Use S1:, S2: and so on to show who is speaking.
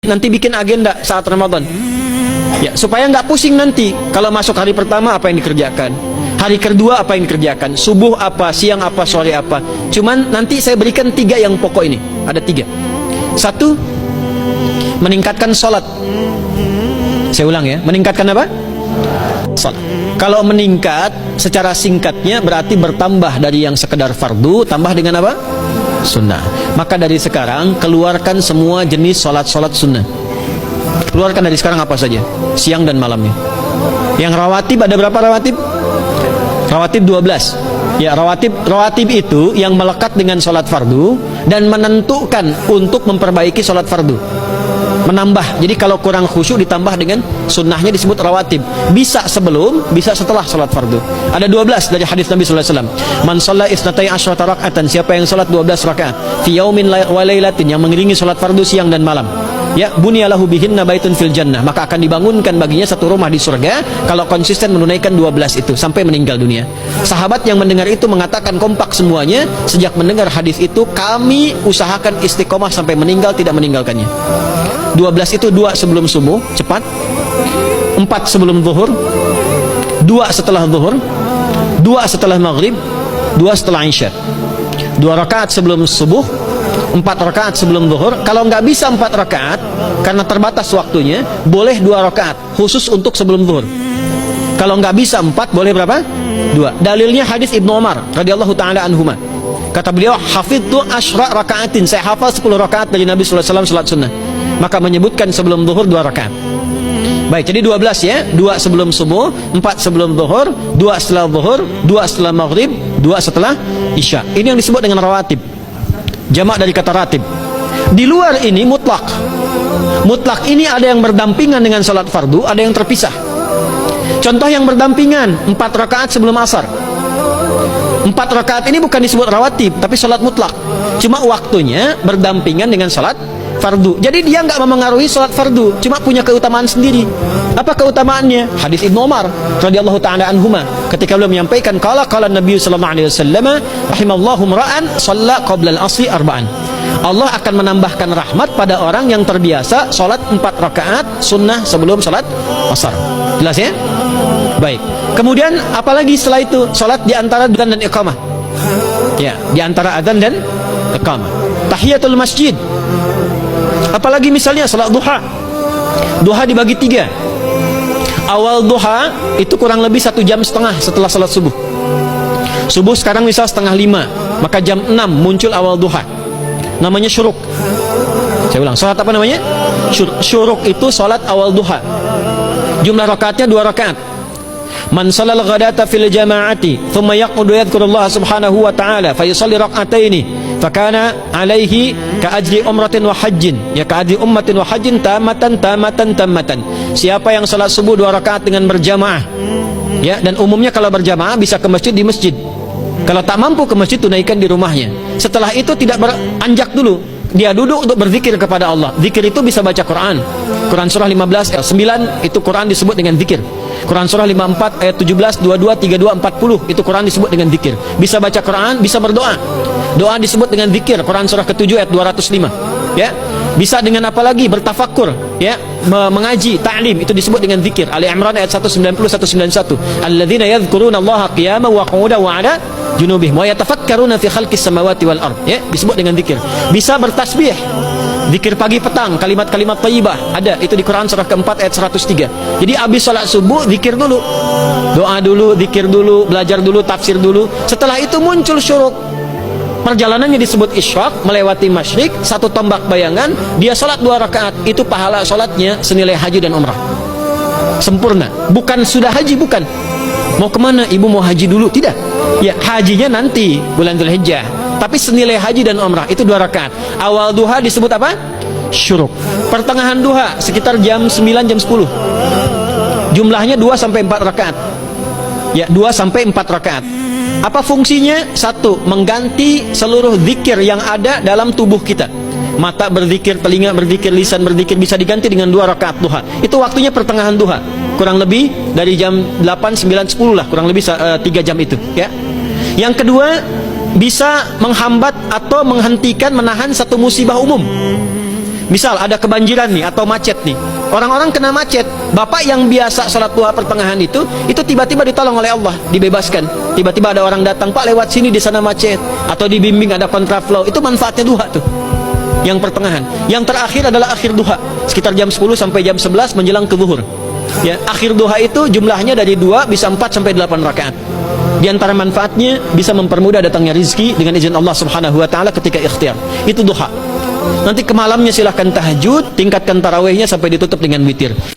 S1: nanti bikin agenda saat Ramadan. Ya, supaya nggak pusing nanti. Kalau masuk hari pertama apa yang dikerjakan, hari kedua apa yang dikerjakan, subuh apa, siang apa, sore apa. Cuman nanti saya berikan 3 yang pokok ini. Ada 3. 1, meningkatkan sholat. Saya ulang ya, meningkatkan apa? Sholat. Kalau meningkat secara singkatnya berarti bertambah dari yang sekedar fardu, tambah dengan apa? Sunnah. Maka dari sekarang keluarkan semua jenis sholat-sholat sunnah. Keluarkan dari sekarang apa saja, siang dan malamnya. Yang rawatib ada berapa rawatib? Rawatib 12. Ya, rawatib itu yang melekat dengan sholat fardu dan menentukan untuk memperbaiki sholat fardu. Menambah. Jadi kalau kurang khusyuk ditambah dengan sunnahnya disebut rawatib. Bisa sebelum, bisa setelah sholat fardu. Ada 12 dari hadis Nabi sallallahu alaihi wasallam. Man shalla isnatai asyrata raka'atan, siapa yang sholat 12 rakaat fi yaumin wa lailatin, yang mengiringi sholat fardu siang dan malam. Ya, bunyalahu bihinna baitun fil jannah, maka akan dibangunkan baginya satu rumah di surga kalau konsisten menunaikan 12 itu sampai meninggal dunia. Sahabat yang mendengar itu mengatakan kompak semuanya, sejak mendengar hadis itu kami usahakan istiqomah sampai meninggal tidak meninggalkannya. 12 itu 2 sebelum subuh, cepat. 4 sebelum zuhur, 2 setelah zuhur, 2 setelah maghrib, 2 setelah isya. 2 rakaat sebelum subuh, 4 rakaat sebelum zuhur. Kalau nggak bisa 4 rakaat karena terbatas waktunya, boleh 2 rakaat khusus untuk sebelum zuhur. Kalau nggak bisa 4, boleh berapa? 2. Dalilnya hadis Ibnu Umar radhiyallahu taala anhuma. Kata beliau, hafidtu asyra rakaatin, saya hafal 10 rakaat dari Nabi sallallahu alaihi wasallam salat sunnah. Maka menyebutkan sebelum zuhur 2 rakaat. Baik, jadi 12 ya. 2 sebelum subuh, 4 sebelum zuhur, 2 setelah zuhur, 2 setelah maghrib, 2 setelah isya. Ini yang disebut dengan rawatib. Jamak dari kata ratib. Di luar ini mutlak. Mutlak ini ada yang berdampingan dengan salat fardu, ada yang terpisah. Contoh yang berdampingan, 4 rakaat sebelum asar. 4 rakaat ini bukan disebut rawatib, tapi salat mutlak. Cuma waktunya berdampingan dengan salat fardu. Jadi dia nggak memengaruhi salat fardu, cuma punya keutamaan sendiri. Apa keutamaannya? Hadis Ibnu Umar radhiyallahu taala anhuma, ketika beliau menyampaikan qala Nabi sallallahu alaihi wasallam, rahimallahu ra'an shalla qabla al-asri arba'an. Allah akan menambahkan rahmat pada orang yang terbiasa salat 4 rakaat sunnah sebelum salat asar. Jelas ya? Baik. Kemudian apalagi setelah itu? Salat di antara adzan dan iqamah. Ya, di antara adzan dan iqamah. Tahiyatul masjid. Apalagi misalnya salat duha. Duha dibagi 3. Awal duha itu kurang lebih 1,5 jam setelah salat subuh. Subuh sekarang misal 4:30, maka jam 6 muncul awal duha. Namanya syuruk. Saya ulang, salat apa namanya? Syuruk itu salat awal duha. Jumlah rakaatnya 2 rakaat. Man sallal ghadata fil jama'ati thumma yaqudu yadhkurullah subhanahu wa ta'ala fa yusalli rak'ataini fakana alaihi ka ajri umratin wa hajjin, ya ka ajri ummatin wa hajjin tamatan. Siapa yang salat subuh 2 rakaat dengan berjamaah, ya, dan umumnya kalau berjamaah bisa ke masjid di masjid. Kalau tak mampu ke masjid, tunaikan di rumahnya. Setelah itu tidak beranjak dulu, dia duduk untuk berzikir kepada Allah. Zikir itu bisa baca Quran. Quran surah 15 ayat 9 itu Quran disebut dengan zikir. Quran surah 54 ayat 17, 22, 32, 40 itu Quran disebut dengan zikir. Bisa baca Quran, bisa berdoa. Doa disebut dengan zikir. Quran surah ke-7 ayat 205. Ya. Bisa dengan apa lagi? Bertafakkur, ya, mengaji, ta'lim, itu disebut dengan zikir. Ali Imran ayat 190 191. Alladzina yadhkuruna Allaha qiyaman wa qu'udan wa 'ala junubihim wa yatafakkaruna fi khalqis samawati wal ard, ya, disebut dengan zikir. Bisa bertasbih, zikir pagi petang, kalimat-kalimat thayyibah, ada itu di Quran surah keempat ayat 103. Jadi habis salat subuh zikir dulu, doa dulu, zikir dulu, belajar dulu, tafsir dulu. Setelah itu muncul syuruk. Perjalanannya disebut isyraq, melewati masyrik, 1 tombak bayangan, dia salat 2 rakaat, itu pahala salatnya senilai haji dan umrah. Sempurna. Bukan sudah haji, bukan. Mau kemana? Ibu mau haji dulu? Tidak. Ya, hajinya nanti bulan Dzulhijjah. Tapi senilai haji dan umrah itu 2 rakaat. Awal duha disebut apa? Syuruk. Pertengahan duha sekitar jam 9 jam 10. Jumlahnya 2 sampai 4 rakaat. Ya, 2 sampai 4 rakaat. Apa fungsinya? 1, mengganti seluruh zikir yang ada dalam tubuh kita. Mata berzikir, telinga berzikir, lisan berzikir, bisa diganti dengan 2 rakaat duha. Itu waktunya pertengahan duha. Kurang lebih dari jam 8, 9, 10 lah, kurang lebih 3 jam itu, ya. Yang kedua, bisa menghambat atau menghentikan, menahan satu musibah umum. Misal ada kebanjiran nih atau macet nih. Orang-orang kena macet. Bapak yang biasa sholat duha pertengahan itu tiba-tiba ditolong oleh Allah, dibebaskan. Tiba-tiba ada orang datang, Pak lewat sini di sana macet, atau dibimbing ada kontraflow. Itu manfaatnya duha tuh. Yang pertengahan. Yang terakhir adalah akhir duha, sekitar jam 10 sampai jam 11 menjelang ke zuhur. Ya, akhir duha itu jumlahnya dari 2 bisa 4 sampai 8 rakaat. Di antara manfaatnya bisa mempermudah datangnya rizki dengan izin Allah Subhanahu wa taala ketika ikhtiar. Itu duha. Nanti ke malamnya silahkan tahajud, tingkatkan tarawihnya sampai ditutup dengan witir.